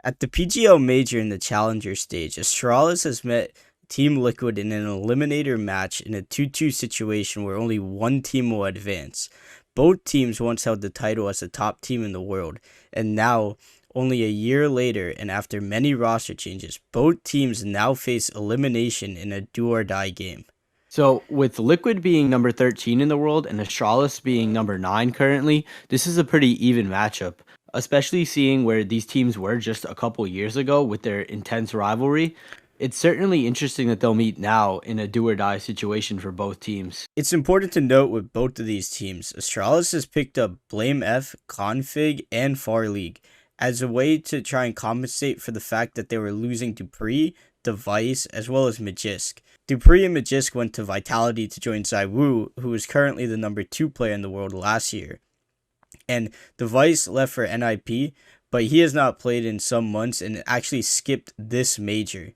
At the PGL Major in the Challenger stage, Astralis has met Team Liquid in an eliminator match in a 2-2 situation where only one team will advance. Both teams once held the title as the top team in the world, and now, only a year later and after many roster changes, both teams now face elimination in a do-or-die game. So, with Liquid being number 13 in the world and Astralis being number 9 currently, this is a pretty even matchup, especially seeing where these teams were just a couple years ago with their intense rivalry. It's certainly interesting that they'll meet now in a do or die situation for both teams. It's important to note with both of these teams, Astralis has picked up Gla1ve, Config, and Far League as a way to try and compensate for the fact that they were losing Dupree, Device, as well as Magisk. Dupree and Magisk went to Vitality to join Gla1ve, who is currently the number 2 player in the world last year. And Device left for NIP, but he has not played in some months and actually skipped this major.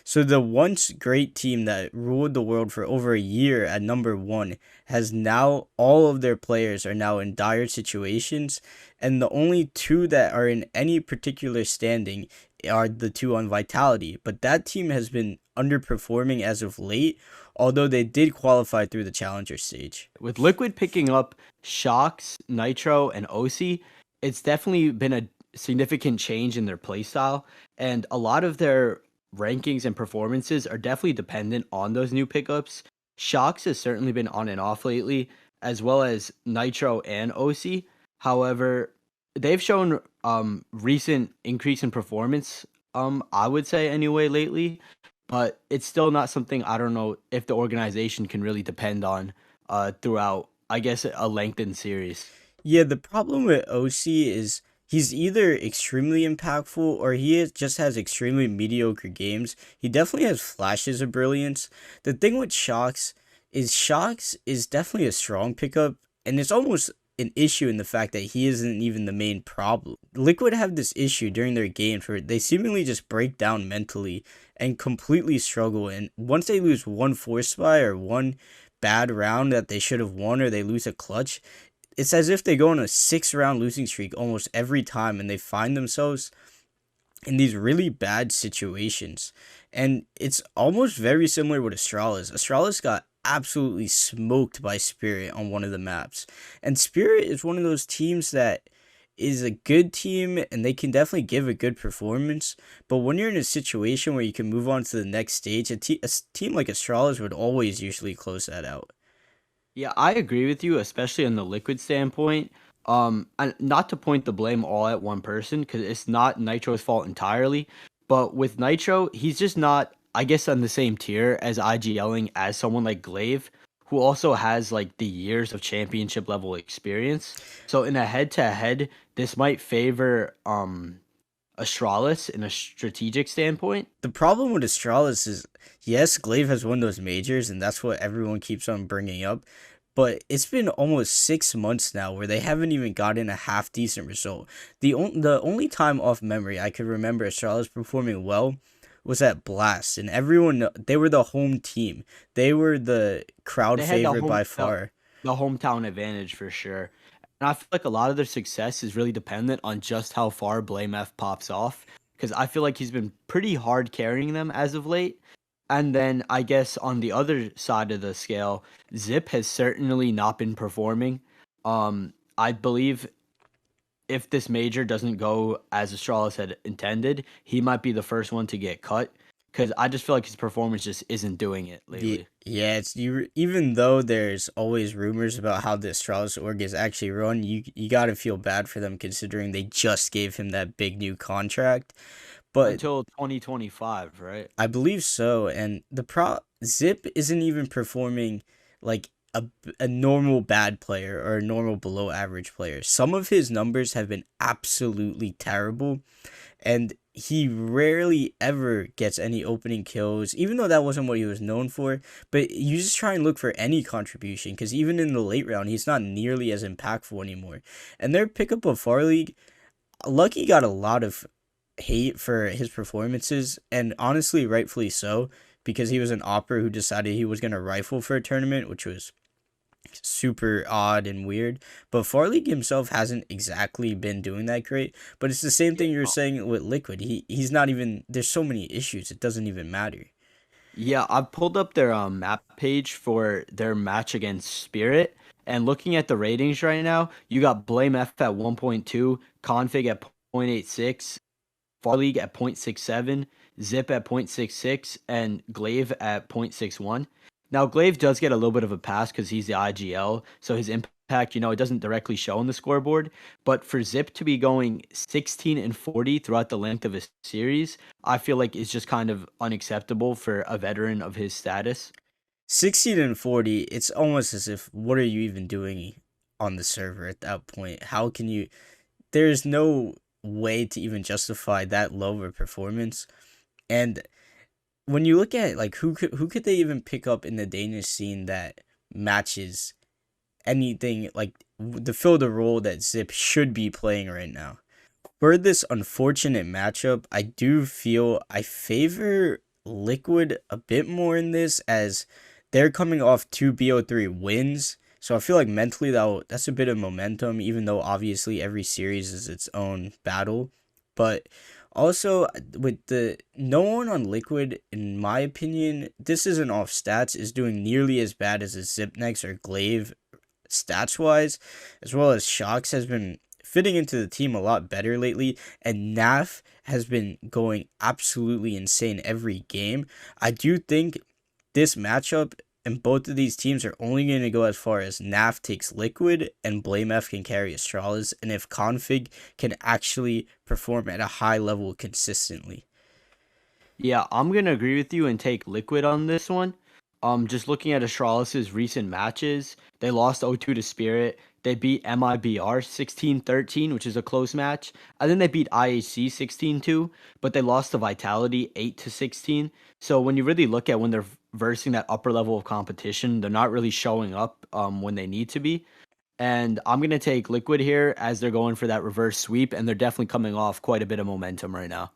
So the once great team that ruled the world for over a year at number 1 has now, all of their players are now in dire situations, and the only two that are in any particular standing are the two on Vitality. But that team has been underperforming as of late, although they did qualify through the Challenger stage. With Liquid picking up Shox, Nitro, and OC, it's definitely been a significant change in their playstyle, and a lot of their rankings and performances are definitely dependent on those new pickups. Shox has certainly been on and off lately, as well as Nitro and OC. However, they've shown recent increase in performance, I would say anyway, lately, but it's still not something I don't know if the organization can really depend on throughout, I guess, a lengthened series. Yeah, the problem with OC is he's either extremely impactful or just has extremely mediocre games. He definitely has flashes of brilliance. The thing with Shox is definitely a strong pickup, and it's almost an issue in the fact that he isn't even the main problem. Liquid have this issue during their games where they seemingly just break down mentally and completely struggle, and once they lose one force spy or one bad round that they should have won, or they lose a clutch, it's as if they go on a 6-round losing streak almost every time, and they find themselves in these really bad situations. And it's almost very similar with Astralis. Astralis got absolutely smoked by Spirit on one of the maps. And Spirit is one of those teams that is a good team, and they can definitely give a good performance. But when you're in a situation where you can move on to the next stage, a team like Astralis would always usually close that out. Yeah, I agree with you, especially on the Liquid standpoint. And not to point the blame all at one person, because it's not Nitro's fault entirely. But with Nitro, he's just not, I guess, on the same tier as IGLing as someone like Gla1ve, who also has like the years of championship level experience. So in a head to head, this might favor Astralis in a strategic standpoint. The problem with Astralis is, yes, Gla1ve has won those majors, and that's what everyone keeps on bringing up. But it's been almost 6 months now where they haven't even gotten a half decent result. The only time off memory I could remember Astralis performing well was at Blast, and they were the home team. They were the crowd They had favorite by far. the hometown advantage for sure. And I feel like a lot of their success is really dependent on just how far Blame pops off. Because I feel like he's been pretty hard carrying them as of late. And then I guess on the other side of the scale, Xyp has certainly not been performing. I believe if this major doesn't go as Astralis had intended, he might be the first one to get cut. Because I just feel like his performance just isn't doing it lately. Yeah, it's you. Even though there's always rumors about how the Astralis org is actually run, you gotta feel bad for them considering they just gave him that big new contract. But Until 2025, right? I believe so, and Xyp isn't even performing like a normal bad player or a normal below average player. Some of his numbers have been absolutely terrible, and he rarely ever gets any opening kills, even though that wasn't what he was known for. But you just try and look for any contribution, because even in the late round, he's not nearly as impactful anymore. And their pickup of Far League, Lucky got a lot of hate for his performances, and honestly, rightfully so, because he was an opper who decided he was going to rifle for a tournament, which was super odd and weird. But Farleague himself hasn't exactly been doing that great. But it's the same thing you're saying with Liquid. He's not even. There's so many issues. It doesn't even matter. Yeah, I've pulled up their map page for their match against Spirit, and looking at the ratings right now, you got Blame F at 1.2, Config at 0.86, Farleague at 0.67, Zip at 0.66, and Gla1ve at 0.61. Now, Gla1ve does get a little bit of a pass because he's the IGL, so his impact, it doesn't directly show on the scoreboard. But for Zip to be going 16 and 40 throughout the length of a series, I feel like is just kind of unacceptable for a veteran of his status. 16 and 40, it's almost as if, what are you even doing on the server at that point? How can you. There's no way to even justify that low of a performance. And when you look at like who could they even pick up in the Danish scene that matches anything like to fill the role that Zip should be playing right now? For this unfortunate matchup, I do feel I favor Liquid a bit more in this as they're coming off two BO3 wins. So I feel like mentally that's a bit of momentum, even though obviously every series is its own battle. But also with the no one on Liquid, in my opinion, this isn't off stats, is doing nearly as bad as a Xyp9x or Gla1ve stats wise, as well as Shox has been fitting into the team a lot better lately, and Naf has been going absolutely insane every game. I do think this matchup and both of these teams are only going to go as far as Naf takes Liquid and Blame can carry Astralis, and if Config can actually perform at a high level consistently. Yeah, I'm gonna agree with you and take Liquid on this one. Just looking at Astralis' recent matches, they lost 0-2 to Spirit. They beat MIBR 16-13, which is a close match. And then they beat IHC 16-2, but they lost to Vitality 8-16. So when you really look at when they're versing that upper level of competition, they're not really showing up when they need to be. And I'm gonna take Liquid here as they're going for that reverse sweep, and they're definitely coming off quite a bit of momentum right now.